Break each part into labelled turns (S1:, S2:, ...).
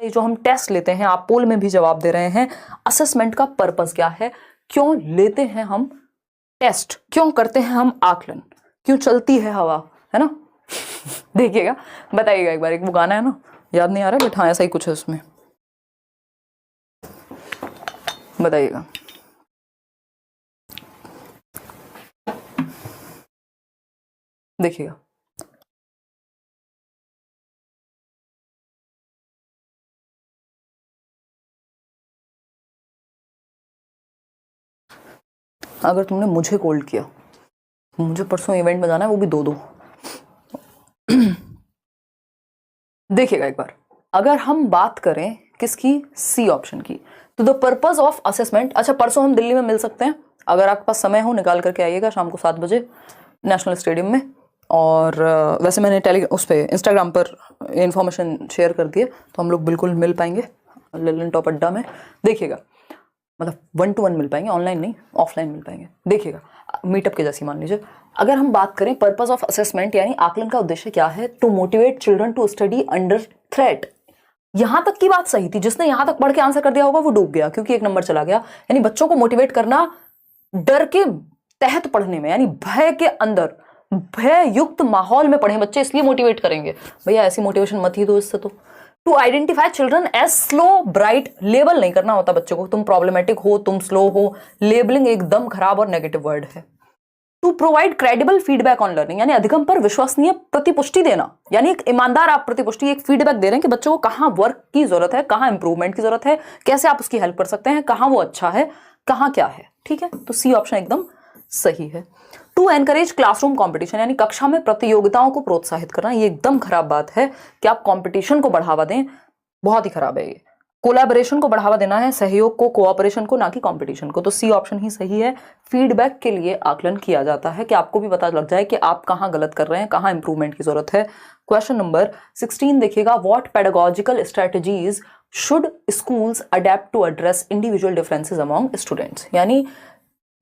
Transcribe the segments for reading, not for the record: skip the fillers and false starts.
S1: ये जो हम टेस्ट लेते हैं, आप पोल में भी जवाब दे रहे हैं, असेसमेंट का पर्पस क्या है, क्यों लेते हैं हम टेस्ट, क्यों करते हैं हम आकलन, क्यों चलती है हवा, है ना। देखिएगा, बताइएगा एक बार, एक वो गाना है ना, याद नहीं आ रहा बट हाँ ऐसा ही कुछ है उसमें, बताइएगा। देखिएगा, अगर तुमने मुझे कॉल किया, मुझे परसों इवेंट में जाना है, वो भी 2-2। देखिएगा एक बार, अगर हम बात करें किसकी, सी ऑप्शन की, तो द पर्पस ऑफ असेसमेंट। अच्छा, परसों हम दिल्ली में मिल सकते हैं, अगर आपके पास समय हो निकाल करके आइएगा शाम को 7 बजे नेशनल स्टेडियम में। और वैसे मैंने उस पर इंस्टाग्राम पर इंफॉर्मेशन शेयर कर दी है, तो हम लोग बिल्कुल मिल पाएंगे ललन टॉप अड्डा में। देखिएगा, मतलब 1 to 1 मिल पाएंगे, ऑनलाइन नहीं, ऑफलाइन मिल पाएंगे। देखिएगा, मीटअप के जैसी मान लीजिए। अगर हम बात करें पर्पस ऑफ असेसमेंट यानी आकलन का उद्देश्य क्या है, to motivate children to study under threat. यहां तक की बात सही थी, जिसने यहां तक पढ़ के आंसर कर दिया होगा वो डूब गया, क्योंकि 1 नंबर चला गया। यानी बच्चों को मोटिवेट करना डर के तहत पढ़ने में, यानी भय के अंदर, भय युक्त माहौल में पढ़े बच्चे, इसलिए मोटिवेट करेंगे। भैया ऐसी मोटिवेशन मत ही दो इससे तो। To identify children as slow bright, label नहीं करना होता बच्चों को, तुम प्रॉब्लमेटिक हो, तुम स्लो हो, लेबलिंग एकदम खराब और नेगेटिव वर्ड है। To provide credible feedback on learning, यानी अधिगम पर विश्वसनीय प्रतिपुष्टि देना, यानी एक ईमानदार आप प्रतिपुष्टि, एक फीडबैक दे रहे हैं कि बच्चों को कहां वर्क की जरूरत है, कहां इंप्रूवमेंट की जरूरत है, कैसे आप उसकी हेल्प कर सकते हैं, कहां वो अच्छा है, कहां क्या है। ठीक है, तो सी ऑप्शन एकदम सही है। टू एनकरेज क्लासरूम कॉम्पिटिशन, यानी कक्षा में प्रतियोगिताओं को प्रोत्साहित करना, ये एकदम खराब बात है कि आप कॉम्पिटिशन को बढ़ावा दें, बहुत ही खराब है ये। कोलैबोरेशन को बढ़ावा देना है, सहयोग को, कोऑपरेशन को, ना कि कंपटीशन को। तो सी ऑप्शन ही सही है। फीडबैक के लिए आकलन किया जाता है कि आपको भी पता लग जाए कि आप कहां गलत कर रहे हैं, कहां इंप्रूवमेंट की जरूरत है। क्वेश्चन नंबर 16 देखिएगा, what pedagogical strategies should schools adapt to address individual differences among students, यानी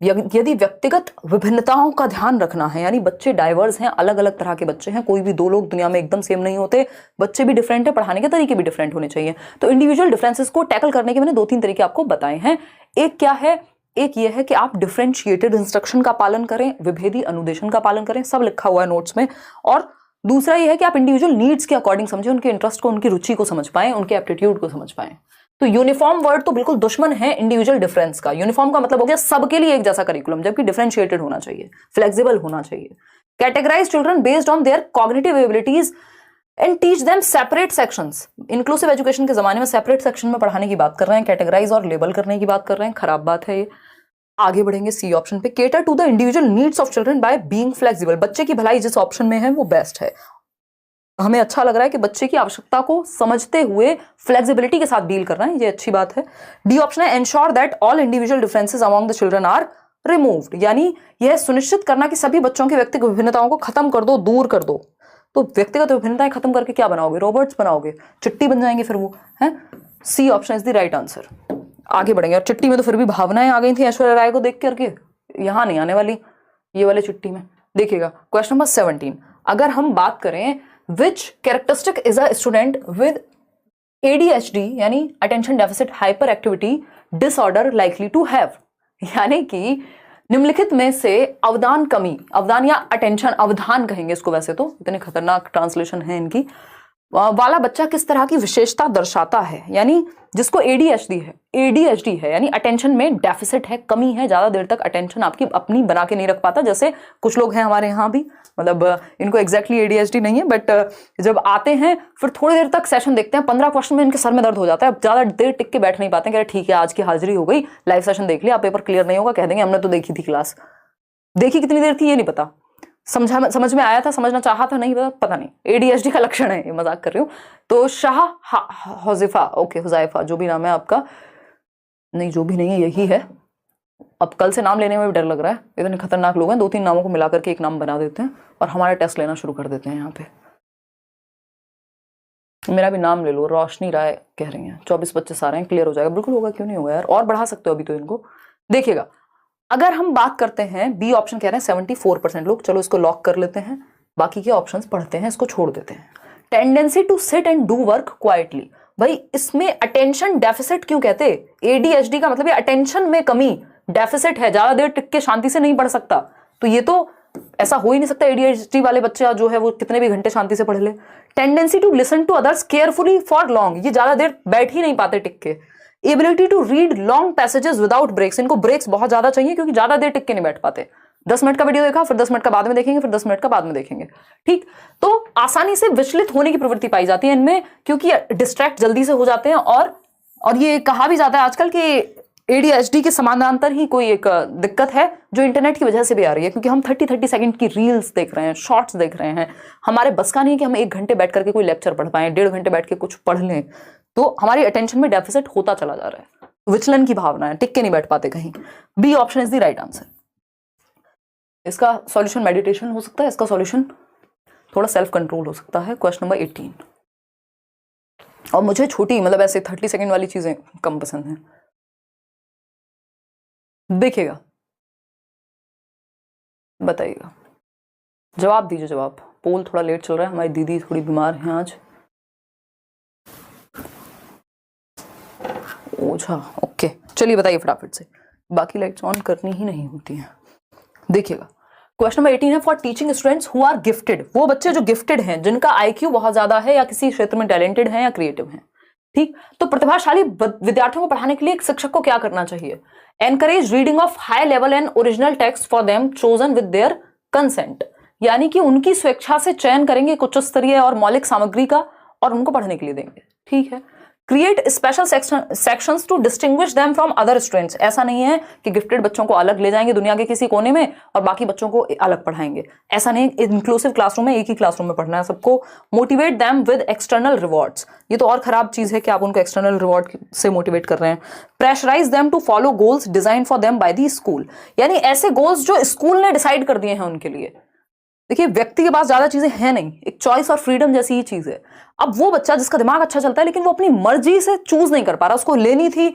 S1: यदि व्यक्तिगत विभिन्नताओं का ध्यान रखना है, यानी बच्चे डाइवर्स हैं, अलग अलग तरह के बच्चे हैं, कोई भी 2 लोग दुनिया में एकदम सेम नहीं होते, बच्चे भी डिफरेंट है, पढ़ाने के तरीके भी डिफरेंट होने चाहिए। तो इंडिविजुअल डिफरेंसेस को टैकल करने के मैंने 2-3 तरीके आपको बताए हैं। एक क्या है, एक ये है कि आप डिफरेंशिएटेड इंस्ट्रक्शन का पालन करें, विभेदी अनुदेशन का पालन करें, सब लिखा हुआ है नोट्स में। और दूसरा ये है कि आप इंडिविजुअल नीड्स के अकॉर्डिंग समझें, उनके इंटरेस्ट को, उनकी रुचि को समझ पाएं, उनके एप्टीट्यूड को समझ पाएं। तो यूनिफॉर्म वर्ड तो बिल्कुल दुश्मन है इंडिविजुअल डिफरेंस का। यूनिफॉर्म का मतलब हो गया सबके लिए एक जैसा करिकुलम, जबकि डिफरेंशिएटेड होना चाहिए, फ्लेक्सिबल होना चाहिए। Categorise children based on their cognitive abilities and teach them separate sections. Inclusive education के जमाने में सेपरेट सेक्शन में पढ़ाने की बात कर रहे हैं, कैटेगराइज और लेबल करने की बात कर रहे हैं, खराब बात है ये। आगे बढ़ेंगे सी ऑप्शन पे, cater to the individual needs of children by being flexible. बच्चे की भलाई जिस ऑप्शन में है वो बेस्ट है, हमें अच्छा लग रहा है कि बच्चे की आवश्यकता को समझते हुए फ्लेक्सिबिलिटी के साथ डील कर रहे हैं, ये अच्छी बात है। डी ऑप्शन है, ensure that all individual differences among the children are removed, यानी यह सुनिश्चित करना कि सभी बच्चों की व्यक्तिगत विभिन्नताओं को खत्म कर दो, दूर कर दो। तो व्यक्तिगत विभिन्नताएं खत्म करके क्या बनाओगे, रोबोट्स बनाओगे, चिट्टी बन जाएंगे फिर वो, है। C option is the right answer. आगे बढ़ेंगे, और चिट्टी में तो फिर भी भावनाएं आ गई थी ऐश्वर्या राय को देख करके, यहां नहीं आने वाली ये वाले चिट्टी में। देखिएगा क्वेश्चन नंबर 17, अगर हम बात करें which characteristic is a student with ADHD यानी attention deficit hyperactivity disorder likely to have, यानी कि निम्नलिखित में से अवधान कमी, अवधान या अटेंशन, अवधान कहेंगे इसको वैसे तो, इतने खतरनाक ट्रांसलेशन है इनकी, वाला बच्चा किस तरह की विशेषता दर्शाता है। यानी जिसको ADHD है यानी अटेंशन में डेफिसिट है, कमी है, ज्यादा देर तक अटेंशन आपकी अपनी बना के नहीं रख पाता, जैसे कुछ लोग हैं हमारे यहाँ भी, मतलब इनको एग्जैक्टली ADHD नहीं है, बट जब आते हैं फिर थोड़ी देर तक सेशन देखते हैं, 15 क्वेश्चन में इनके सर में दर्द हो जाता है, ज्यादा देर टिक के बैठ नहीं पाते हैं, ठीक है आज की हाजिरी हो गई, लाइव सेशन देख लिया, पेपर क्लियर नहीं होगा, कह देंगे हमने तो देखी थी क्लास, देखी कितनी देर थी ये नहीं पता, समझ में आया था, समझना चाहा था, नहीं पता नहीं, ADHD का लक्षण है ये, मजाक कर रही हूँ। तो शाह हुजैफा, ओके हुजैफा, जो भी नाम है आपका, नहीं जो भी नहीं है यही है, अब कल से नाम लेने में भी डर लग रहा है, इतने खतरनाक लोग हैं, 2-3 नामों को मिला करके एक नाम बना देते हैं और हमारा टेस्ट लेना शुरू कर देते हैं। यहाँ पे मेरा भी नाम ले लो, रोशनी राय कह रही हैं, 24 बच्चे सारे हैं, क्लियर हो जाएगा, बिल्कुल होगा, क्यों नहीं होगा यार, और बढ़ा सकते हो अभी तो इनको। देखिएगा अगर हम बात करते हैं, बी ऑप्शन कह रहे हैं 74% लोग, चलो इसको लॉक कर लेते हैं, बाकी के ऑप्शंस पढ़ते हैं, इसको छोड़ देते हैं। Tendency to sit and do work quietly, भाई इसमें अटेंशन डेफिसिट क्यों कहते? एडीएचडी का मतलब ये अटेंशन में कमी, डेफिसिट है, ज्यादा देर टिक के शांति से नहीं पढ़ सकता। तो ये तो ऐसा हो ही नहीं सकता। एडीएचडी वाले बच्चा जो है वो कितने भी घंटे शांति से पढ़ ले। Tendency to listen to others carefully for long, ये ज्यादा देर बैठ ही नहीं पाते टिक के। Ability to read long passages without breaks, इनको ब्रेक्स बहुत ज्यादा चाहिए क्योंकि ज्यादा देर टिक के नहीं बैठ पाते। 10 मिनट का वीडियो देखा, फिर 10 मिनट का बाद में देखेंगे, फिर 10 मिनट का बाद में देखेंगे, ठीक। तो आसानी से विचलित होने की प्रवृत्ति पाई जाती है इनमें, क्योंकि डिस्ट्रैक्ट जल्दी से हो जाते हैं। और ये कहा भी जाता है आजकल कि एडीएचडी के समानांतर ही कोई एक दिक्कत है जो इंटरनेट की वजह से भी आ रही है, क्योंकि हम 30-30 सेकंड की रील्स देख रहे हैं, शॉर्ट्स देख रहे हैं। हमारे बस का नहीं है कि हम 1 घंटे बैठ करके कोई लेक्चर पढ़ पाए, 1.5 घंटे बैठ के कुछ पढ़ लें। तो हमारी अटेंशन में डेफिसिट होता चला जा रहा है, विचलन की भावना है, टिक के नहीं बैठ पाते कहीं। B option is the right answer. इसका सॉल्यूशन मेडिटेशन हो सकता है, इसका सॉल्यूशन थोड़ा सेल्फ कंट्रोल हो सकता है। Question number 18। और मुझे छोटी मतलब ऐसे 30 सेकंड वाली चीजें कम पसंद हैं। देखिएगा, बताइएगा, जवाब दीजिए। जवाब पोल थोड़ा लेट चल रहा है, हमारी दीदी थोड़ी बीमार हैं आज। ओझा, ओके, चलिए बताइए फटाफट से, बाकी लाइट्स ऑन करनी ही नहीं होती हैं। देखिएगा, क्वेश्चन नंबर 18 है for teaching students who are gifted, वो बच्चे जो गिफ्टेड हैं, जिनका आईक्यू बहुत ज्यादा है या किसी क्षेत्र में टैलेंटेड है या क्रिएटिव है, ठीक। तो प्रतिभाशाली विद्यार्थियों को पढ़ाने के लिए एक शिक्षक को क्या करना चाहिए? Encourage reading of high level and original text for them chosen with their consent, यानी कि उनकी स्वेच्छा से चयन करेंगे एक उच्च स्तरीय और मौलिक सामग्री का और उनको पढ़ने के लिए देंगे, ठीक है। Create special sections to distinguish them from other students, ऐसा नहीं है कि गिफ्टेड बच्चों को अलग ले जाएंगे दुनिया के किसी कोने में और बाकी बच्चों को अलग पढ़ाएंगे, ऐसा नहीं। इंक्लूसिव क्लासरूम में एक ही क्लासरूम में पढ़ना है सबको। Motivate them with external rewards, ये तो और खराब चीज है कि आप उनको एक्सटर्नल रिवॉर्ड से मोटिवेट कर रहे हैं। Pressurise them to follow goals design for them by the school, यानी ऐसे गोल्स जो स्कूल ने डिसाइड कर दिए हैं उनके लिए। देखिए, व्यक्ति के पास ज्यादा चीजें हैं नहीं, एक चॉइस और फ्रीडम जैसी ही चीज है। अब वो बच्चा जिसका दिमाग अच्छा चलता है लेकिन वो अपनी मर्जी से चूज नहीं कर पा रहा, उसको लेनी थी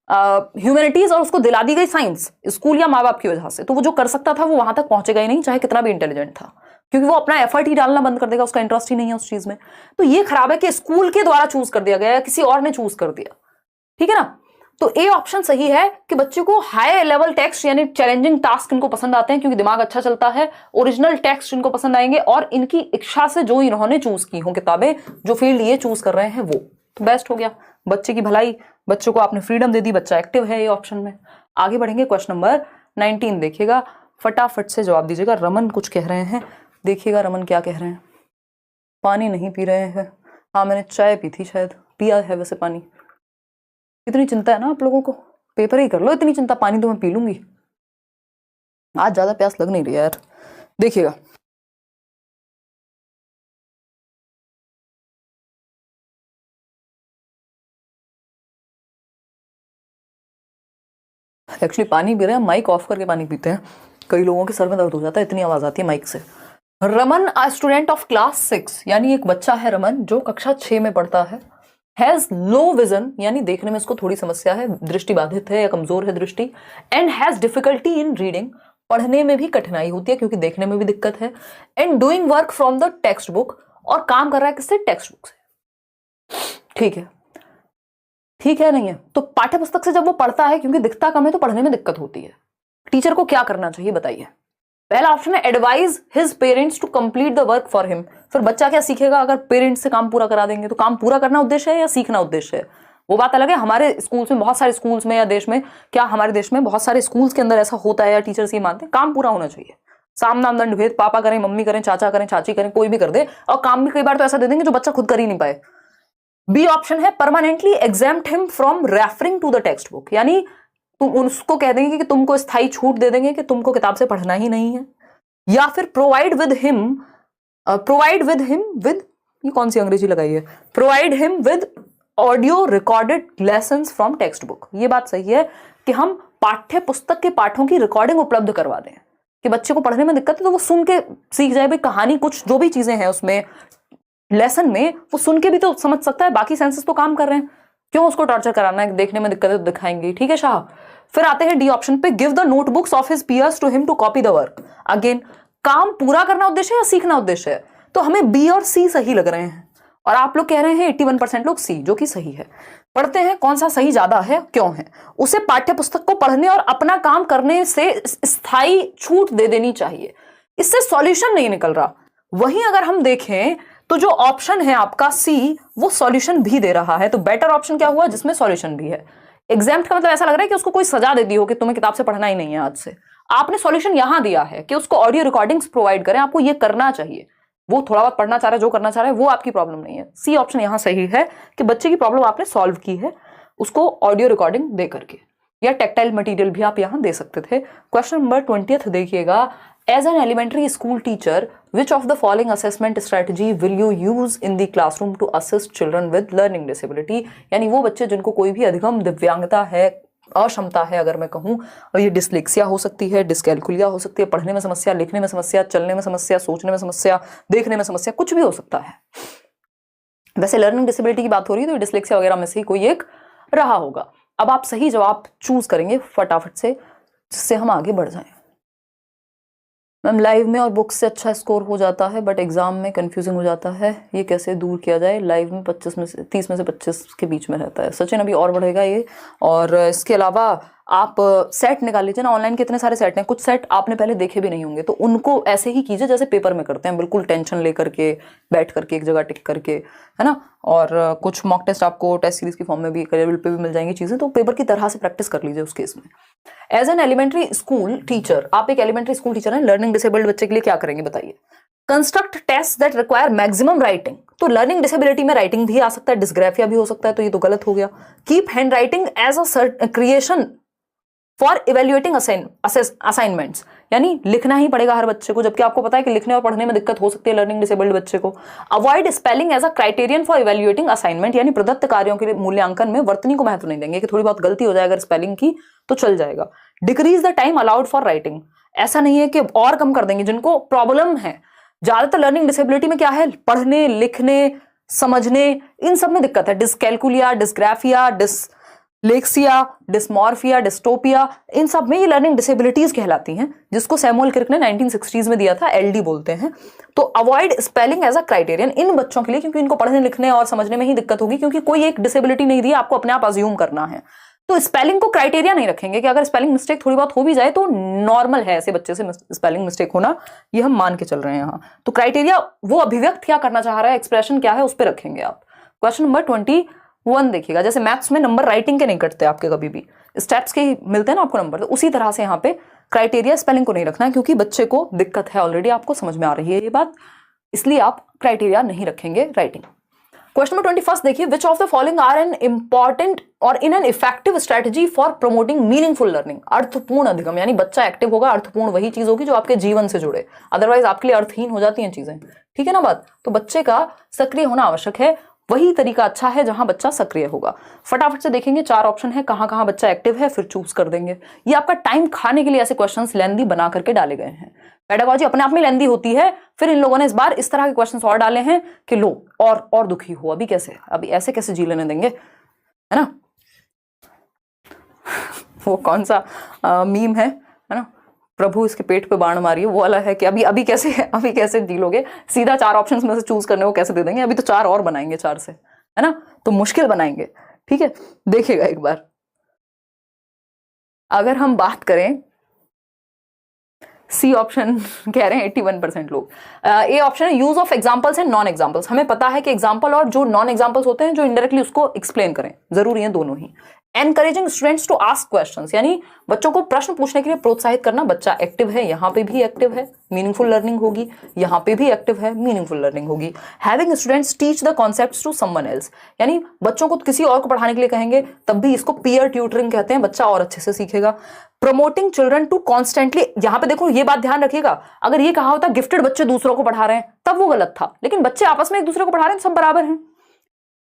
S1: ह्यूमैनिटीज और उसको दिला दी गई साइंस स्कूल या माँ बाप की वजह से, तो वो जो कर सकता था वो वहां तक पहुंचेगा ही नहीं, चाहे कितना भी इंटेलिजेंट था, क्योंकि वो अपना एफर्ट ही डालना बंद कर देगा, उसका इंटरेस्ट ही नहीं है उस चीज में। तो ये खराब है कि स्कूल के द्वारा चूज कर दिया गया या किसी और ने चूज कर दिया, ठीक है ना। तो ए ऑप्शन सही है कि बच्चे को हाई लेवल टेक्स्ट यानी चैलेंजिंग टास्क इनको पसंद आते हैं क्योंकि दिमाग अच्छा चलता है, ओरिजिनल टेक्स्ट इनको पसंद आएंगे और इनकी इच्छा से जो इन्होंने चूज की हो किताबें, जो फील्ड ये चूज कर रहे हैं वो तो बेस्ट हो गया। बच्चे की भलाई, बच्चे को आपने फ्रीडम दे दी, बच्चा एक्टिव है ये ऑप्शन में। आगे बढ़ेंगे, क्वेश्चन नंबर 19 देखिएगा, फटाफट से जवाब दीजिएगा। रमन कुछ कह रहे हैं, देखिएगा रमन क्या कह रहे हैं। पानी नहीं पी रहे हैं, हाँ मैंने चाय पी थी, शायद पिया है वैसे पानी। इतनी चिंता है ना आप लोगों को, पेपर ही कर लो, इतनी चिंता, पानी तो मैं पी लूंगी, आज ज्यादा प्यास लग नहीं रही यार। देखिएगा, एक्चुअली पानी पी रहे हैं, माइक ऑफ करके पानी पीते हैं, कई लोगों के सर में दर्द हो जाता है, इतनी आवाज आती है माइक से। Raman a student of class 6, यानी एक बच्चा है रमन जो कक्षा 6 में पढ़ता है। हैज लो विजन, यानी देखने में इसको थोड़ी समस्या है, दृष्टि बाधित है या कमजोर है दृष्टि। And has difficulty in reading, पढ़ने में भी कठिनाई होती है क्योंकि देखने में भी दिक्कत है। And doing work from the text book, और काम कर रहा है किससे? टेक्स्ट बुक से, ठीक है। ठीक है नहीं है तो पाठ्य पुस्तक से जब वो पढ़ता है, क्योंकि दिखता कम है तो पढ़ने में दिक्कत होती है, टीचर को क्या करना चाहिए बताइए? पहला ऑप्शन है advise his parents to complete the work for him. फिर बच्चा क्या सीखेगा अगर पेरेंट्स से काम पूरा करा देंगे? तो काम पूरा करना उद्देश्य है या सीखना उद्देश्य है, वो बात अलग है। हमारे स्कूल्स में, बहुत सारे स्कूल्स में या देश में, क्या हमारे देश में बहुत सारे स्कूल्स के अंदर ऐसा होता है या टीचर्स ये मानते हैं काम पूरा होना चाहिए, साम नाम दंड भेद, पापा करें, मम्मी करें, चाचा करें, चाची करें, कोई भी कर दे, और काम भी कई बार तो ऐसा दे देंगे जो बच्चा खुद कर ही नहीं पाए। बी ऑप्शन है permanently exempt him from referring to the textbook, यानी तुम उसको कह देंगे कि तुमको स्थायी छूट दे देंगे कि तुमको किताब से पढ़ना ही नहीं है। या फिर प्रोवाइड विद हिम विद, ये कौन सी अंग्रेजी लगाई है, provide him with audio recorded lessons from text book. ये बात सही है कि हम पाठ्य पुस्तक के पाठों की रिकॉर्डिंग उपलब्ध करवा दें कि बच्चे को पढ़ने में दिक्कत है तो वो सुन के सीख जाए, भाई कहानी कुछ जो भी चीजें हैं उसमें लेसन में वो सुन के भी तो समझ सकता है, बाकी सेंसेस तो काम कर रहे हैं, क्यों उसको टॉर्चर कराना है? देखने में दिक्कत है तो दिखाएंगे, ठीक है शाह। फिर आते हैं डी ऑप्शन पे, give the notebooks of his peers to him to copy the work. Again काम पूरा करना उद्देश्य है या सीखना उद्देश्य है? तो हमें बी और सी सही लग रहे हैं। और आप लोग कह रहे हैं 81% लोग सी, जो कि सही है। पढ़ते हैं, कौन सा सही ज्यादा है, क्यों है? उसे पाठ्य पुस्तक को पढ़ने और अपना काम करने से स्थायी छूट दे देनी चाहिए। इससे सॉल्यूशन नहीं निकल रहा। वहीं अगर हम देखें तो जो ऑप्शन है आपका सी, वो सॉल्यूशन भी दे रहा है। तो बेटर ऑप्शन क्या हुआ? जिसमें सॉल्यूशन भी है। एग्जाम्प्ट का मतलब ऐसा लग रहा है कि उसको कोई सजा दे दी हो कि तुम्हें किताब से पढ़ना ही नहीं है आज से। आपने सॉल्यूशन यहां दिया है कि उसको ऑडियो रिकॉर्डिंग्स प्रोवाइड करें, आपको ये करना चाहिए। वो थोड़ा बहुत पढ़ना चाह रहा है, जो करना चाह रहा है, वो आपकी प्रॉब्लम नहीं है। सी ऑप्शन यहां सही है कि बच्चे की प्रॉब्लम आपने सॉल्व की है उसको ऑडियो रिकॉर्डिंग दे करके, या टेक्टाइल मटेरियल भी आप यहां दे सकते थे। क्वेश्चन नंबर 20 देखिएगा। As an elementary school teacher, which of the following assessment strategy will you use in the classroom to assist children with learning disability? यानी वो बच्चे जिनको कोई भी अधिगम दिव्यांगता है, अक्षमता है अगर मैं कहूं, और ये डिसलेक्सिया हो सकती है, डिस्कैल्कुलिया हो सकती है, पढ़ने में समस्या, लिखने में समस्या, चलने में समस्या, सोचने में समस्या, देखने में समस्या, कुछ भी हो सकता है। वैसे लर्निंग डिसेबिलिटी की बात हो रही है तो डिसलेक्सिया वगैरह में से ही कोई एक रहा होगा। अब आप सही जवाब चूज करेंगे फटाफट से, जिससे हम आगे बढ़ जाएं। मैम लाइव में और बुक से अच्छा स्कोर हो जाता है बट एग्जाम में कंफ्यूजिंग हो जाता है, ये कैसे दूर किया जाए? लाइव में 30 में से 25 के बीच में रहता है। सचिन अभी और बढ़ेगा ये। और इसके अलावा आप सेट निकाल लीजिए ना, ऑनलाइन कितने सारे सेट हैं। कुछ सेट आपने पहले देखे भी नहीं होंगे, तो उनको ऐसे ही कीजिए जैसे पेपर में करते हैं, बिल्कुल टेंशन लेकर के, बैठ करके एक जगह टिक करके, है ना। और कुछ मॉक टेस्ट आपको टेस्ट सीरीज की फॉर्म में भी, करियर पे भी मिल जाएंगी चीजें, तो पेपर की तरह से प्रैक्टिस कर लीजिए उस केस में। As an elementary school teacher, आप एक एलिमेंट्री स्कूल टीचर हैं, लर्निंग डिसेबल्ड बच्चे के लिए क्या करेंगे बताइए? Construct test that require maximum writing. तो लर्निंग डिसेबिलिटी में राइटिंग भी आ सकता है, डिस्ग्राफिया भी हो सकता है, तो ये तो गलत हो गया। Keep handwriting as a creation for evaluating assignments, यानी लिखना ही पड़ेगा हर बच्चे को, जबकि आपको पता है कि लिखने और पढ़ने में दिक्कत हो सकती है लर्निंग डिसेबल्ड बच्चे को। Avoid spelling as a criterion for evaluating assignment, यानी प्रदत्त कार्यों के मूल्यांकन में वर्तनी को महत्व नहीं देंगे कि थोड़ी बहुत गलती हो जाए अगर स्पेलिंग की तो चल जाएगा। Decrease the time allowed for writing, ऐसा नहीं है कि और कम कर देंगे जिनको प्रॉब्लम है। ज्यादातर लर्निंग डिसेबिलिटी में क्या है? पढ़ने, लिखने, समझने, इन सब में दिक्कत है। Dyscalculia, dysgraphia, dyslexia, dysmorphia, dystopia, इन सब में ये लर्निंग डिसेबिलिटीज कहलाती हैं, जिसको सैमुअल क्रिक ने 1960s में दिया था, एलडी बोलते हैं। तो avoid spelling as a criterion इन बच्चों के लिए, क्योंकि इनको पढ़ने, लिखने और समझने में ही दिक्कत होगी, क्योंकि कोई एक डिसेबिलिटी नहीं दी, आपको अपने आप अज्यूम करना है। तो स्पेलिंग को क्राइटेरिया नहीं रखेंगे कि अगर स्पेलिंग मिस्टेक थोड़ी बहुत हो भी जाए तो नॉर्मल है ऐसे बच्चे से स्पेलिंग मिस्टेक होना, ये हम मान के चल रहे हैं यहाँ। तो क्राइटेरिया वो अभिव्यक्त क्या करना चाह रहा है, एक्सप्रेशन क्या है, उस पर रखेंगे आप। क्वेश्चन नंबर 21 देखिएगा। जैसे मैथ्स में नंबर राइटिंग के नहीं कटते आपके, कभी भी स्टेप्स के मिलते हैं ना आपको नंबर, तो उसी तरह से यहाँ पे क्राइटेरिया स्पेलिंग को नहीं रखना है, क्योंकि बच्चे को दिक्कत है ऑलरेडी, आपको समझ में आ रही है ये बात, इसलिए आप क्राइटेरिया नहीं रखेंगे राइटिंग। क्वेश्चन नंबर 21 देखिए। Which of the following are an important or in an effective strategy for promoting meaningful learning? अर्थपूर्ण अधिगम, यानी बच्चा एक्टिव होगा, अर्थपूर्ण वही चीज होगी जो आपके जीवन से जुड़े, अदरवाइज आपके लिए अर्थहीन हो जाती हैं चीजें, ठीक है ना बात। तो बच्चे का सक्रिय होना आवश्यक है, वही तरीका अच्छा है जहां बच्चा सक्रिय होगा। फटाफट से देखेंगे, 4 ऑप्शन है, कहां कहां बच्चा एक्टिव है, फिर चूज कर देंगे। ये आपका टाइम खाने के लिए ऐसे क्वेश्चंस लेंदी बना करके डाले गए हैं। पेडागोजी अपने आप में लेंदी होती है, फिर इन लोगों ने इस बार इस तरह के क्वेश्चंस और डाले हैं कि लो और दुखी हो। अभी कैसे, अभी ऐसे कैसे जी लेने देंगे, है ना। वो कौन सा मीम है ना, प्रभु इसके पेट पे बाण मारिए, वो वाला है कि अभी कैसे जी लोगे। सीधा 4 ऑप्शंस में से चूज करने को कैसे दे देंगे, अभी तो 4 और बनाएंगे 4 से, है ना, तो मुश्किल बनाएंगे। ठीक है, देखिएगा एक बार। अगर हम बात करें, सी ऑप्शन कह रहे हैं 81% लोग। ए ऑप्शन है use of examples and non examples. हमें पता है कि एग्जांपल और जो नॉन एग्जांपल्स होते हैं जो इनडायरेक्टली उसको एक्सप्लेन करें, जरूरी है दोनों ही। Encouraging students to ask questions, यानी बच्चों को प्रश्न पूछने के लिए प्रोत्साहित करना। बच्चा एक्टिव है, यहाँ पे भी एक्टिव है, मीनिंगफुल लर्निंग होगी, यहाँ पे भी एक्टिव है, मीनिंगफुल लर्निंग होगी। Having students teach the concepts to someone else, यानी बच्चों को किसी और को पढ़ाने के लिए कहेंगे, तब भी इसको पीयर ट्यूटरिंग कहते हैं, बच्चा और अच्छे से सीखेगा। प्रमोटिंग चिल्ड्रन टू कॉन्स्टेंटली, यहाँ पे देखो ये बात ध्यान रखिएगा, अगर ये कहा होता गिफ्टेड बच्चे दूसरों को पढ़ा रहे हैं तब वो गलत था, लेकिन बच्चे आपस में एक दूसरे को पढ़ा रहे हैं, सब बराबर हैं।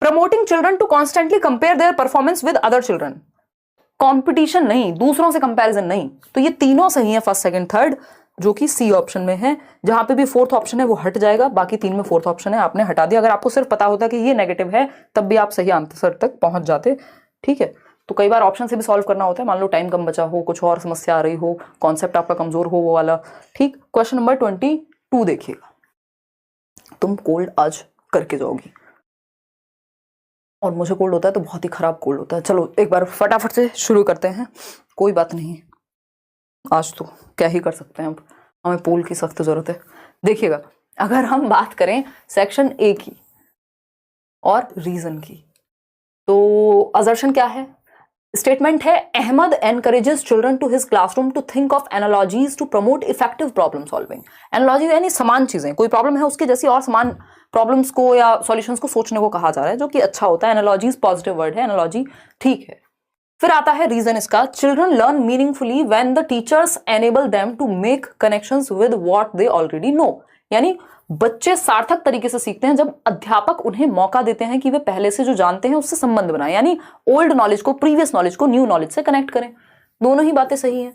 S1: Promoting children to constantly compare their performance with other children, competition नहीं, दूसरों से कंपैरिजन नहीं। तो ये तीनों सही है, फर्स्ट सेकंड थर्ड, जो कि सी ऑप्शन में है। जहां पे भी फोर्थ ऑप्शन है वो हट जाएगा, बाकी 3 में फोर्थ ऑप्शन है आपने हटा दिया। अगर आपको सिर्फ पता होता कि ये नेगेटिव है तब भी आप सही आंसर तक पहुंच जाते। ठीक है, तो कई बार ऑप्शन से भी सॉल्व करना होता है, मान लो टाइम कम बचा हो, कुछ और समस्या आ रही हो, कॉन्सेप्ट आपका कमजोर हो, वो वाला। ठीक, क्वेश्चन नंबर 22 देखिएगा। तुम कोल्ड आज करके जाओगी, और मुझे कोल्ड होता है तो बहुत ही खराब कोल्ड होता है। चलो एक बार फटाफट से शुरू करते हैं, कोई बात नहीं, आज तो क्या ही कर सकते हैं, अब हमें पोल की सख्त जरूरत है। देखिएगा, अगर हम बात करें सेक्शन ए की और रीजन की, तो असर्शन क्या है, स्टेटमेंट है, Ahmad encourages children to his classroom to think of analogies to promote effective problem solving. Analogy यानी समान चीजें, कोई प्रॉब्लम है उसके जैसी और समान प्रॉब्लम्स को या सॉल्यूशंस को सोचने को कहा जा रहा है, जो कि अच्छा होता है। एनालॉजीज पॉजिटिव वर्ड है, एनालॉजी ठीक है। फिर आता है रीजन इसका, children learn meaningfully when the teachers enable them to make connections with what they already know. यानी बच्चे सार्थक तरीके से सीखते हैं जब अध्यापक उन्हें मौका देते हैं कि वे पहले से जो जानते हैं उससे संबंध बनाएं, यानी ओल्ड नॉलेज को, प्रीवियस नॉलेज को न्यू नॉलेज से कनेक्ट करें। दोनों ही बातें सही है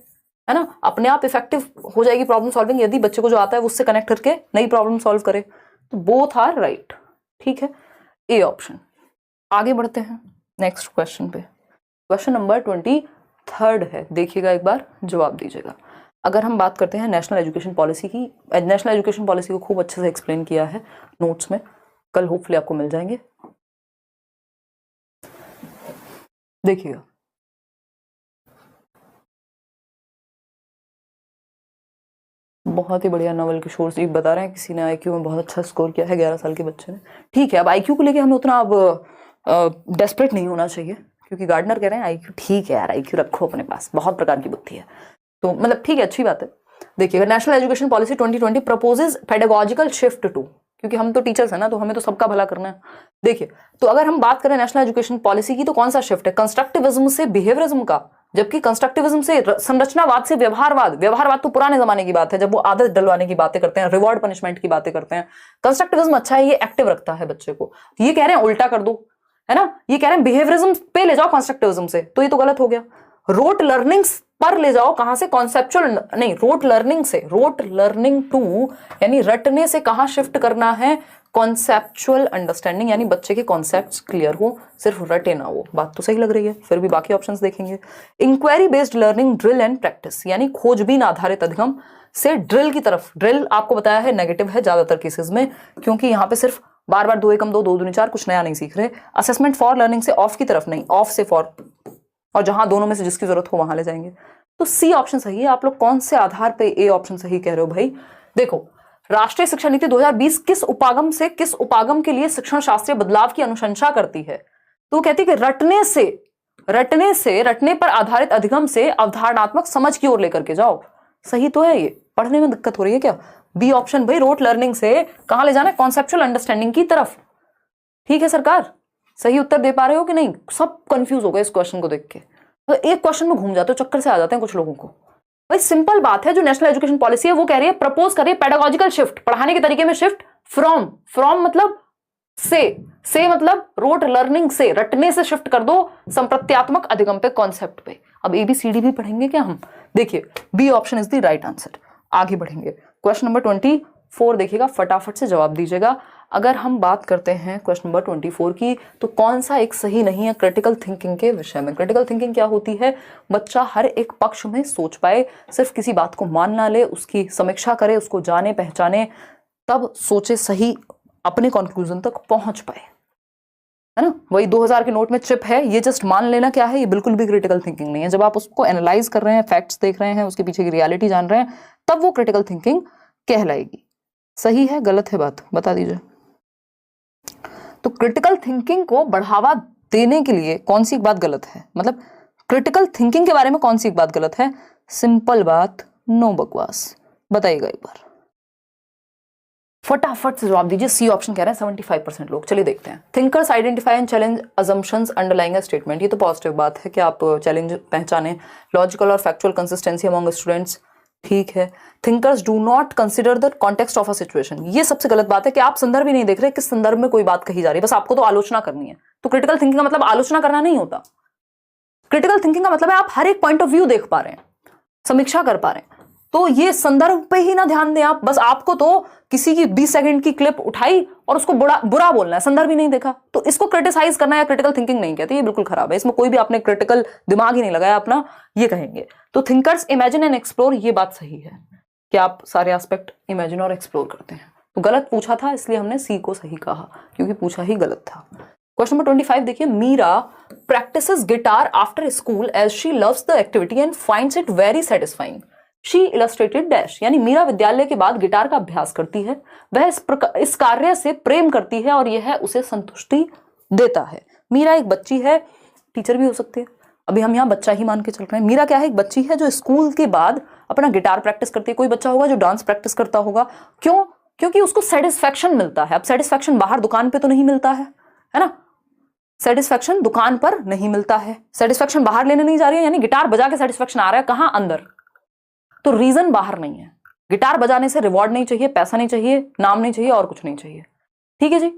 S1: ना। अपने आप इफेक्टिव हो जाएगी प्रॉब्लम सॉल्विंग यदि बच्चे को जो आता है उससे कनेक्ट करके नई प्रॉब्लम सॉल्व करे। तो बोथ आर राइट, ठीक है, ए ऑप्शन। आगे बढ़ते हैं नेक्स्ट क्वेश्चन पे। क्वेश्चन नंबर 23 है, देखिएगा एक बार, जवाब दीजिएगा। अगर हम बात करते हैं नेशनल एजुकेशन पॉलिसी की, नेशनल एजुकेशन पॉलिसी को खूब अच्छे से एक्सप्लेन किया है नोट्स में, कल होपफुली आपको मिल जाएंगे। देखिएगा, बहुत ही बढ़िया नवल किशोर जी बता रहे हैं किसी ने आईक्यू में बहुत अच्छा स्कोर किया है 11 साल के बच्चे ने। ठीक है, अब आईक्यू को लेके हमें उतना अब डेस्परेट नहीं होना चाहिए, क्योंकि गार्डनर कह रहे हैं आईक्यू ठीक है यार, आईक्यू रखो अपने पास, बहुत प्रकार की बुद्धि है, तो मतलब ठीक है, अच्छी बात है। देखिएगा, national education policy 2020 proposes pedagogical shift to, क्योंकि हम तो टीचर्स हैं ना, तो हमें तो सबका भला करना है। देखिए, तो अगर हम बात करें नेशनल एजुकेशन पॉलिसी की, तो कौन सा शिफ्ट है, कंस्ट्रक्टिविज्म से बिहेवियरिज्म का, जबकि कंस्ट्रक्टिविज्म से संरचनावाद से व्यवहारवाद। व्यवहारवाद तो पुराने जमाने की बात है, जब वो आदत डलवाने की बातें करते हैं, रिवॉर्ड पनिशमेंट की बातें करते हैं। कंस्ट्रक्टिविज्म अच्छा है, ये एक्टिव रखता है बच्चे को। ये कह रहे हैं उल्टा कर दो, है ना, ये कह रहे हैं बिहेवियरिज्म पे ले जाओ कंस्ट्रक्टिविज्म से, तो ये तो गलत हो गया। रोट लर्निंग पर ले जाओ, कहां से, कॉन्सेप्चुअल नहीं, रोट लर्निंग से, रोट लर्निंग टू यानी रटने से कहां शिफ्ट करना है, कॉन्सेप्चुअल अंडरस्टैंडिंग, यानी बच्चे के कॉन्सेप्ट्स क्लियर हो, सिर्फ रटे ना हो। बात तो सही लग रही है, फिर भी बाकी ऑप्शंस देखेंगे। Inquiry based learning, drill and practice, यानी खोजबीन आधारित अधिगम से ड्रिल की तरफ। ड्रिल आपको बताया है नेगेटिव है ज्यादातर केसेस में, क्योंकि यहां पे सिर्फ बार बार 2 एकम 2 2 दूनी 4 कुछ नया नहीं सीख रहे। असेसमेंट फॉर लर्निंग से ऑफ की तरफ नहीं, ऑफ से फॉर, और जहां दोनों में से जिसकी जरूरत हो वहां ले जाएंगे। तो सी ऑप्शन सही है। आप लोग कौन से आधार पे ए ऑप्शन सही कह रहे हो भाई? देखो, राष्ट्रीय शिक्षा नीति 2020 किस उपागम से किस उपागम के लिए शिक्षण शास्त्रीय बदलाव की अनुशंसा करती है? तो कहती है कि रटने पर आधारित अधिगम से अवधारणात्मक समझ की ओर लेकर के जाओ। सही तो है ये, पढ़ने में दिक्कत हो रही है क्या? बी ऑप्शन भाई, रोट लर्निंग से कहां ले जाना है, कॉन्सेप्चुअल अंडरस्टैंडिंग की तरफ। ठीक है सरकार, सही उत्तर दे पा रहे हो कि नहीं? सब कंफ्यूज हो गए इस क्वेश्चन को देख के, तो एक क्वेश्चन में घूम जाते हो, चक्कर से आ जाते हैं कुछ लोगों को। भाई सिंपल बात है, जो नेशनल एजुकेशन पॉलिसी है वो कह रही है, प्रपोज कर रही है पेडागोजिकल शिफ्ट, पढ़ाने के तरीके में शिफ्ट, फ्रॉम मतलब से मतलब रोट लर्निंग से, रटने से शिफ्ट कर दो संप्रत्यात्मक अधिगम पे, कॉन्सेप्ट पे। अब ABCD भी पढ़ेंगे क्या हम? देखिए, B option is the right answer. आगे बढ़ेंगे, क्वेश्चन नंबर 24 देखिएगा, फटाफट से जवाब दीजिएगा। अगर हम बात करते हैं क्वेश्चन नंबर 24 की, तो कौन सा एक सही नहीं है क्रिटिकल थिंकिंग के विषय में? क्रिटिकल थिंकिंग क्या होती है? बच्चा हर एक पक्ष में सोच पाए, सिर्फ किसी बात को मान ना ले, उसकी समीक्षा करे, उसको जाने पहचाने, तब सोचे, सही अपने कंक्लूजन तक पहुंच पाए, है ना। वही 2000 के नोट में चिप है, ये जस्ट मान लेना क्या है, ये बिल्कुल भी क्रिटिकल थिंकिंग नहीं है। जब आप उसको एनालाइज कर रहे हैं, फैक्ट्स देख रहे हैं, उसके पीछे की रियलिटी जान रहे हैं, तब वो क्रिटिकल थिंकिंग कहलाएगी। सही है गलत है बात बता दीजिए। तो क्रिटिकल थिंकिंग को बढ़ावा देने के लिए कौन सी एक बात गलत है, मतलब क्रिटिकल थिंकिंग के बारे में कौन सी एक बात गलत है? सिंपल बात, नो बकवास। बताइएगा एक बार, फटाफट से जवाब दीजिए। सी ऑप्शन कह रहे हैं 75% लोग। चलिए देखते हैं। Thinkers identify and challenge assumptions underlying a statement, ये तो पॉजिटिव बात है कि आप चैलेंज पहचाने। लॉजिकल और फैक्चुअल कंसिस्टेंसी अमंग स्टूडेंट्स, ठीक है। Thinkers do not consider the context of a situation, ये सबसे गलत बात है कि आप संदर्भ ही नहीं देख रहे किस संदर्भ में कोई बात कही जा रही है, बस आपको तो आलोचना करनी है। तो क्रिटिकल थिंकिंग का मतलब आलोचना करना नहीं होता। क्रिटिकल थिंकिंग का मतलब है आप हर एक पॉइंट ऑफ व्यू देख पा रहे हैं, समीक्षा कर पा रहे हैं। तो ये संदर्भ पे ही ना ध्यान दें आप, बस आपको तो किसी की 20 सेकंड की क्लिप उठाई और उसको बुरा बोलना है, संदर्भ ही नहीं देखा, तो इसको क्रिटिसाइज करना या क्रिटिकल थिंकिंग नहीं कहते, ये बिल्कुल खराब है। इसमें कोई भी आपने क्रिटिकल दिमाग ही नहीं लगाया अपना, ये कहेंगे। तो थिंकर्स इमेजिन एंड एक्सप्लोर, ये बात सही है कि आप सारे एस्पेक्ट इमेजिन और एक्सप्लोर करते हैं। तो गलत पूछा था इसलिए हमने सी को सही कहा, क्योंकि पूछा ही गलत था। क्वेश्चन नंबर 25 देखिए, Meera practises guitar after school as she loves the activity and finds it very satisfying. She illustrated dash, यानी मीरा विद्यालय के बाद गिटार का अभ्यास करती है, वह इस कार्य से प्रेम करती है और यह उसे संतुष्टि देता है। मीरा एक बच्ची है, टीचर भी हो सकती है, अभी हम यहाँ बच्चा ही मान के चल रहे हैं। मीरा क्या है, एक बच्ची है जो स्कूल के बाद अपना गिटार प्रैक्टिस करती है। कोई बच्चा होगा जो डांस प्रैक्टिस करता होगा, क्यों? क्योंकि उसको सेटिस्फेक्शन मिलता है। अब सेटिस्फेक्शन बाहर दुकान पे तो नहीं मिलता है ना, सेटिस्फेक्शन दुकान पर नहीं मिलता है, सेटिस्फेक्शन बाहर लेने नहीं जा रही है, यानी गिटार बजा के सेटिस्फेक्शन आ रहा है, कहां? अंदर। तो रीजन बाहर नहीं है। गिटार बजाने से रिवॉर्ड नहीं चाहिए, पैसा नहीं चाहिए, नाम नहीं चाहिए, और कुछ नहीं चाहिए। ठीक है जी,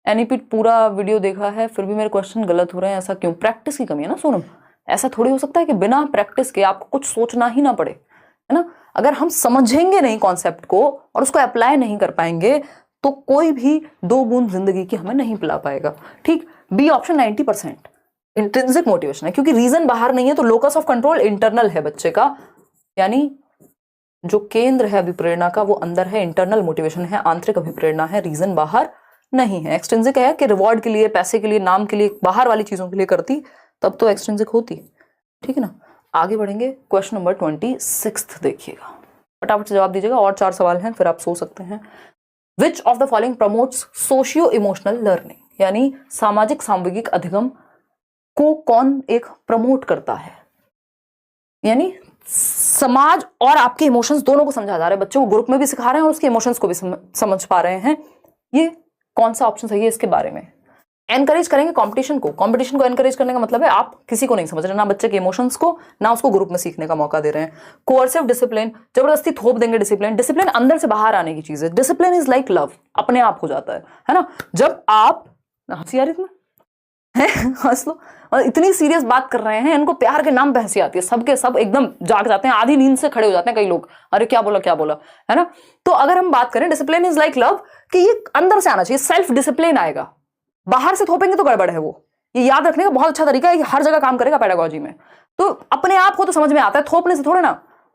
S1: एनईपी पूरा वीडियो देखा है, फिर भी मेरे क्वेश्चन गलत हो रहे हैं, ऐसा क्यों? प्रैक्टिस की कमी है ना सोनम। ऐसा थोड़ी हो सकता है कि बिना प्रैक्टिस के आपको कुछ सोचना ही ना पड़े, है ना। अगर हम समझेंगे नहीं कॉन्सेप्ट को और उसको अप्लाई नहीं कर पाएंगे तो कोई भी 2 बूंद जिंदगी की हमें नहीं पिला पाएगा। ठीक, बी ऑप्शन 90% इंट्रिंसिक मोटिवेशन है, क्योंकि रीजन बाहर नहीं है तो लोकस ऑफ कंट्रोल इंटरनल है बच्चे का, यानी जो केंद्र है अभिप्रेरणा का वो अंदर है, इंटरनल मोटिवेशन है, आंतरिक अभिप्रेरणा है, रीजन बाहर नहीं है। एक्सट्रिंसिक है कि रिवॉर्ड के लिए, पैसे के लिए, नाम के लिए, बाहर वाली चीजों के लिए करती तब तो एक्सट्रिंसिक होती। ठीक है ना, आगे बढ़ेंगे। क्वेश्चन नंबर 26 देखिएगा, फटाफट से जवाब दीजिएगा, और 4 सवाल हैं फिर आप सो सकते हैं। विच of the following promotes socio emotional learning, यानी सामाजिक सांवेगिक अधिगम को कौन एक प्रमोट करता है, यानी समाज और आपके इमोशंस दोनों को समझा जा रहा है, बच्चों को ग्रुप में भी सिखा रहे हैं और उसके इमोशंस को भी समझ पा रहे हैं। ये कौन सा ऑप्शन सही है इसके बारे में? एनकरेज करेंगे कंपटीशन को। कंपटीशन को एनकरेज करने का मतलब है आप किसी को नहीं समझ रहे, ना बच्चे के इमोशंस को, ना उसको ग्रुप में सीखने का मौका दे रहे हैं। कोअर्सिव डिसिप्लिन, जबरदस्ती थोप देंगे डिसिप्लिन। डिसिप्लिन अंदर से बाहर आने की चीज है। डिसिप्लिन इज लाइक लव, अपने आप हो जाता है ना। जब आप हंसी आ रही थी हंस लो, इतनी सीरियस बात कर रहे हैं, इनको प्यार के नाम पे हंसी आती है, सबके सब एकदम जाग जाते हैं, आधी नींद से खड़े हो जाते हैं कई लोग, अरे क्या बोला क्या बोला, है ना। तो अगर हम बात करें डिसिप्लिन इज लाइक लव, कि ये अंदर से आना चाहिए, सेल्फ डिसिप्लिन आएगा। बाहर से थोपेंगे तो गड़बड़ है। वो ये याद रखने का बहुत अच्छा तरीका है, हर जगह काम करेगा पेडागोजी में। तो अपने आप को तो समझ में आता है, थोपने से थोड़े ना।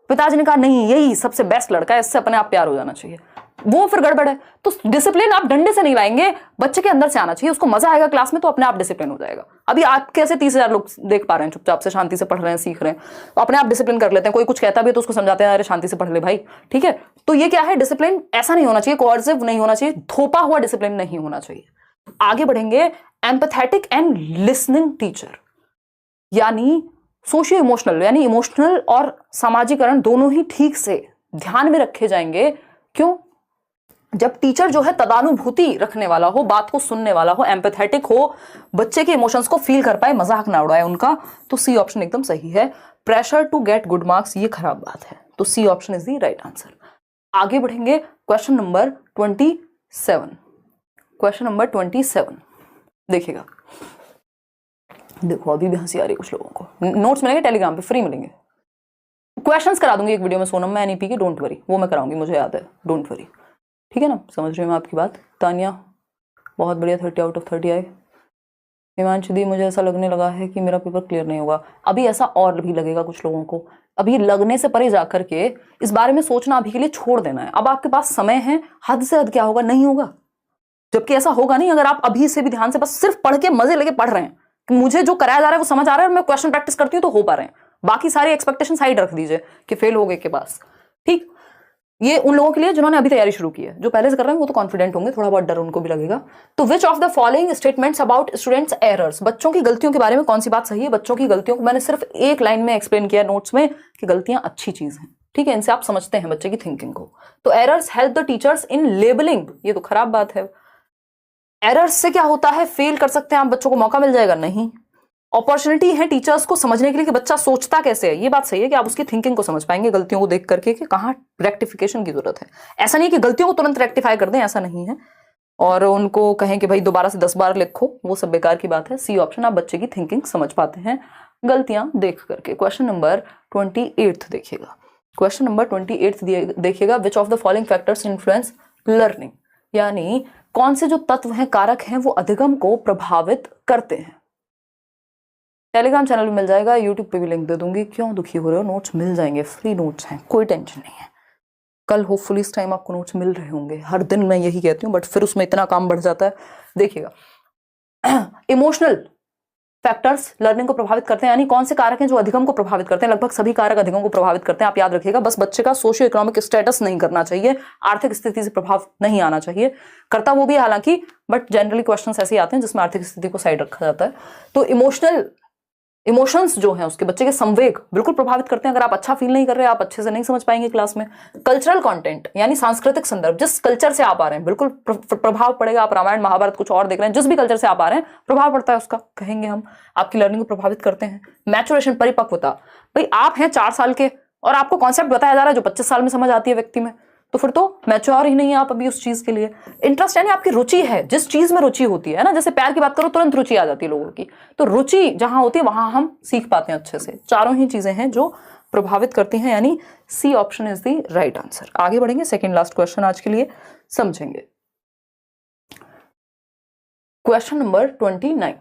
S1: पिताजी ने कहा नहीं यही सबसे बेस्ट लड़का है, इससे अपने आप प्यार हो जाना चाहिए, वो फिर गड़बड़ है। तो डिसिप्लिन आप डंडे से नहीं लाएंगे, बच्चे के अंदर से आना चाहिए, उसको मजा आएगा क्लास में तो अपने आप डिसिप्लिन हो जाएगा। अभी आप कैसे 30,000 लोग देख पा रहे हैं चुपचाप से, शांति से पढ़ रहे हैं, सीख रहे हैं, तो अपने आप डिसिप्लिन कर लेते हैं। कोई कुछ कहता भी है तो उसको समझाते हैं अरे शांति से पढ़ ले भाई, ठीक है। तो ये क्या है, डिसिप्लिन ऐसा नहीं होना चाहिए, कोऑर्डिनेटिव नहीं होना चाहिए, थोपा हुआ डिसिप्लिन नहीं होना चाहिए। आगे बढ़ेंगे, एम्पैथेटिक एंड लिसनिंग टीचर, यानी सोशियो इमोशनल, यानी इमोशनल और सामाजिकरण दोनों ही ठीक से ध्यान में रखे जाएंगे। क्यों? जब टीचर जो है तदानुभूति रखने वाला हो, बात को सुनने वाला हो, एम्पैथेटिक हो, बच्चे के इमोशंस को फील कर पाए, मजाक ना उड़ाए उनका, तो सी ऑप्शन एकदम सही है। Pressure to get good marks, ये खराब बात है, तो C option is the right answer. आगे बढ़ेंगे, क्वेश्चन नंबर 27। क्वेश्चन नंबर 27 देखिएगा, देखो अभी भी हंसी आ रही है कुछ लोगों को। नोट्स मिलेंगे टेलीग्राम पे, फ्री मिलेंगे। क्वेश्चंस करा दूंगी एक वीडियो में सोनम, मैं एनईपी के, डोंट वरी, वो मैं कराऊंगी, मुझे याद है, डोंट वरी, ठीक है ना। समझ रही हूँ मैं आपकी बात। तानिया बहुत बढ़िया, 30 आउट ऑफ 30 आए। हिमांशु दी, मुझे ऐसा लगने लगा है कि मेरा पेपर क्लियर नहीं होगा। अभी ऐसा और भी लगेगा कुछ लोगों को, अभी लगने से परे जाकर के इस बारे में सोचना अभी के लिए छोड़ देना है। अब आपके पास समय है, हद से हद क्या होगा, नहीं होगा, जबकि ऐसा होगा नहीं अगर आप अभी से भी ध्यान से बस सिर्फ पढ़ के मजे लेके पढ़ रहे हैं कि मुझे जो कराया जा रहा है वो समझ आ रहा है और मैं क्वेश्चन प्रैक्टिस करती हूँ तो हो पा रहे हैं। बाकी सारी एक्सपेक्टेशन साइड रख दीजिए कि फेल हो गए के पास, ठीक। ये उन लोगों के लिए जिन्होंने अभी तैयारी शुरू की है, जो पहले से कर रहे हैं वो तो कॉन्फिडेंट होंगे, थोड़ा बहुत डर उनको भी लगेगा। तो विच of the following statements about students errors, बच्चों की गलतियों के बारे में कौन सी बात सही है। बच्चों की गलतियों को मैंने सिर्फ एक लाइन में एक्सप्लेन किया नोट्स में कि गलतियां अच्छी चीज हैं, ठीक है, इनसे आप समझते हैं बच्चे की थिंकिंग को। तो errors help the teachers in labelling, ये तो खराब बात है। एरर्स से क्या होता है, फेल कर सकते हैं आप, बच्चों को मौका मिल जाएगा, नहीं। अपॉर्चुनिटी है टीचर्स को समझने के लिए कि बच्चा सोचता कैसे है, ये बात सही है कि आप उसकी थिंकिंग को समझ पाएंगे गलतियों को देख करके कि कहाँ रेक्टिफिकेशन की जरूरत है। ऐसा नहीं है कि गलतियों को तुरंत रेक्टिफाई कर दें, ऐसा नहीं है, और उनको कहें कि भाई दोबारा से 10 बार लिखो, वो सब बेकार की बात है। सी ऑप्शन, आप बच्चे की थिंकिंग समझ पाते हैं गलतियां देख करके। क्वेश्चन नंबर 28 देखिएगा, क्वेश्चन नंबर 28 देखिएगा, विच of the following factors influence learning, यानी कौन से जो तत्व हैं, कारक हैं, वो अधिगम को प्रभावित करते हैं। टेलीग्राम चैनल में मिल जाएगा, यूट्यूब पे भी लिंक दे दूंगी। क्यों दुखी हो रहे हो, नोट्स मिल जाएंगे, फ्री नोट्स हैं, कोई टेंशन नहीं है। कल होपफुली इस टाइम आपको नोट्स मिल रहे होंगे, हर दिन मैं यही कहती हूँ बट फिर उसमें इतना काम बढ़ जाता है। देखिएगा, इमोशनल फैक्टर्स लर्निंग को प्रभावित करते हैं, यानी कौन से कारक हैं जो अधिगम को प्रभावित करते हैं? लगभग सभी कारक अधिगम को प्रभावित करते हैं, आप याद रखिएगा। बस बच्चे का सोशियो इकोनॉमिक स्टेटस नहीं करना चाहिए, आर्थिक स्थिति से प्रभाव नहीं आना चाहिए। करता वो भी हालांकि, बट जनरली क्वेश्चंस ऐसे आते हैं जिसमें आर्थिक स्थिति को साइड रखा जाता है। तो इमोशंस जो हैं उसके, बच्चे के संवेग बिल्कुल प्रभावित करते हैं। अगर आप अच्छा फील नहीं कर रहे, आप अच्छे से नहीं समझ पाएंगे क्लास में। कल्चरल कंटेंट यानी सांस्कृतिक संदर्भ, जिस कल्चर से आप आ रहे हैं बिल्कुल प्रभाव पड़ेगा। आप रामायण महाभारत कुछ और देख रहे हैं, जिस भी कल्चर से आप आ रहे हैं प्रभाव पड़ता है उसका, कहेंगे हम, आपकी लर्निंग को प्रभावित करते हैं। मैचुरेशन, परिपक्वता, भाई आप हैं 4 साल के और आपको कॉन्सेप्ट बताया जा रहा है जो 25 साल में समझ आती है व्यक्ति में, तो फिर तो मैच्योर ही नहीं है आप अभी उस चीज के लिए। इंटरेस्ट यानी आपकी रुचि है, जिस चीज में रुचि होती है ना, जैसे प्यार की बात करो तुरंत रुचि आ जाती है लोगों की, तो रुचि जहां होती है वहां हम सीख पाते हैं अच्छे से। चारों ही चीजें हैं जो प्रभावित करती हैं, यानी C option is the right answer. आगे बढ़ेंगे, सेकेंड लास्ट क्वेश्चन आज के लिए समझेंगे। Question number 29।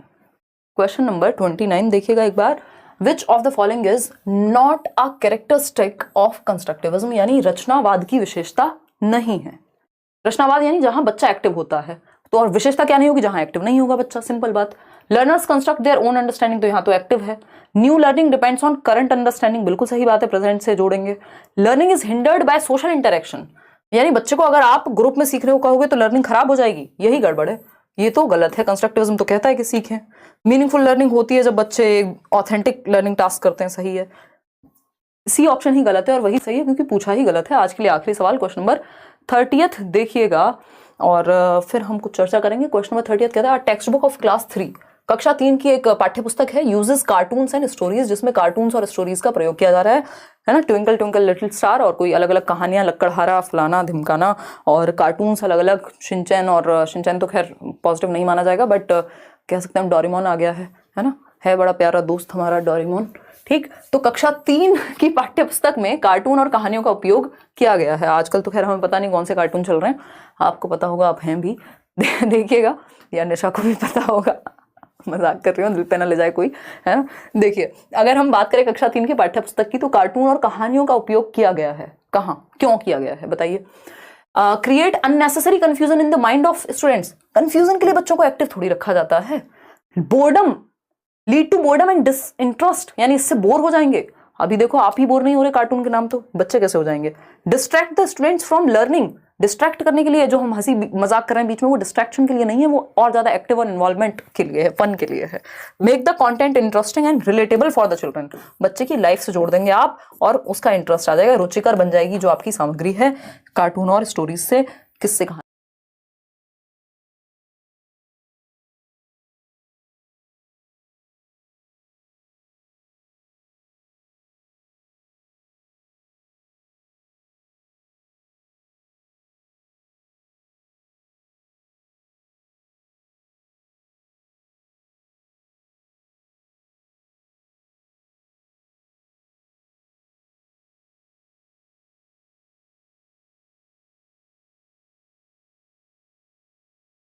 S1: क्वेश्चन नंबर 29 देखिएगा एक बार। Which of the following is not a characteristic of constructivism, यानी रचनावाद की विशेषता नहीं है। रचनावाद यानी जहां बच्चा एक्टिव होता है, तो और विशेषता क्या नहीं होगी? जहां एक्टिव नहीं होगा बच्चा, सिंपल बात। Learners construct their own understanding, तो यहाँ तो एक्टिव है। New learning depends on current understanding, बिल्कुल सही बात है, प्रेजेंट से जोड़ेंगे। Learning is hindered by social interaction, यानी बच्चे को अगर आप ग्रुप में सीखने को कहोगे तो लर्निंग खराब हो जाएगी, यही गड़बड़ है, ये तो गलत है। कंस्ट्रक्टिविज्म तो कहता है कि सीखें। मीनिंगफुल लर्निंग होती है जब बच्चे ऑथेंटिक लर्निंग टास्क करते हैं, सही है। सी ऑप्शन ही गलत है और वही सही है क्योंकि पूछा ही गलत है। आज के लिए आखिरी सवाल, क्वेश्चन नंबर 30 देखिएगा और फिर हम कुछ चर्चा करेंगे। क्वेश्चन नंबर 30 कहता है टेक्स्ट बुक ऑफ क्लास 3, कक्षा 3 की एक पाठ्य पुस्तक है, यूजेस कार्टून्स एंड स्टोरीज, जिसमें कार्टून्स और स्टोरीज का प्रयोग किया जा रहा है ना। ट्विंकल ट्विंकल लिटिल स्टार और कोई अलग अलग कहानियां, लक्कड़हारा, फलाना धिमकाना, और कार्टून्स अलग अलग, शिनचैन, और शिनचैन तो खैर पॉजिटिव नहीं माना जाएगा, बट कह सकते हैं डोरेमोन आ गया है ना, है बड़ा प्यारा दोस्त हमारा डोरेमोन, ठीक। तो कक्षा 3 की पाठ्य पुस्तक में कार्टून और कहानियों का उपयोग किया गया है। आजकल तो खैर हमें पता नहीं कौन से कार्टून चल रहे हैं, आपको पता होगा, आप हैं भी, देखिएगा, या निशा को भी पता होगा, मजाक कर रही हूँ, दिल पे ना ले जाए कोई, है ना। देखिए, अगर हम बात करें कक्षा 3 की पाठ्य पुस्तक की, तो कार्टून और कहानियों का उपयोग किया गया है। कहाँ, क्यों किया गया है बताइए? Create unnecessary confusion in the mind of students, confusion के लिए बच्चों को एक्टिव थोड़ी रखा जाता है। Boredom, lead to boredom and disinterest, यानी इससे बोर हो जाएंगे। अभी देखो आप ही बोर नहीं हो रहे कार्टून के नाम, तो बच्चे कैसे हो जाएंगे? Distract the students from learning, distract करने के लिए, जो हम हंसी मजाक कर रहे हैं बीच में, वो डिस्ट्रैक्शन के लिए नहीं है, वो और ज्यादा एक्टिव और इन्वॉल्वमेंट के लिए है, फन के लिए है। Make the content interesting and relatable for the children, बच्चे की लाइफ से जोड़ देंगे आप और उसका इंटरेस्ट आ जाएगा, रुचिकर बन जाएगी जो आपकी सामग्री है कार्टून और स्टोरीज से, किससे कहानी।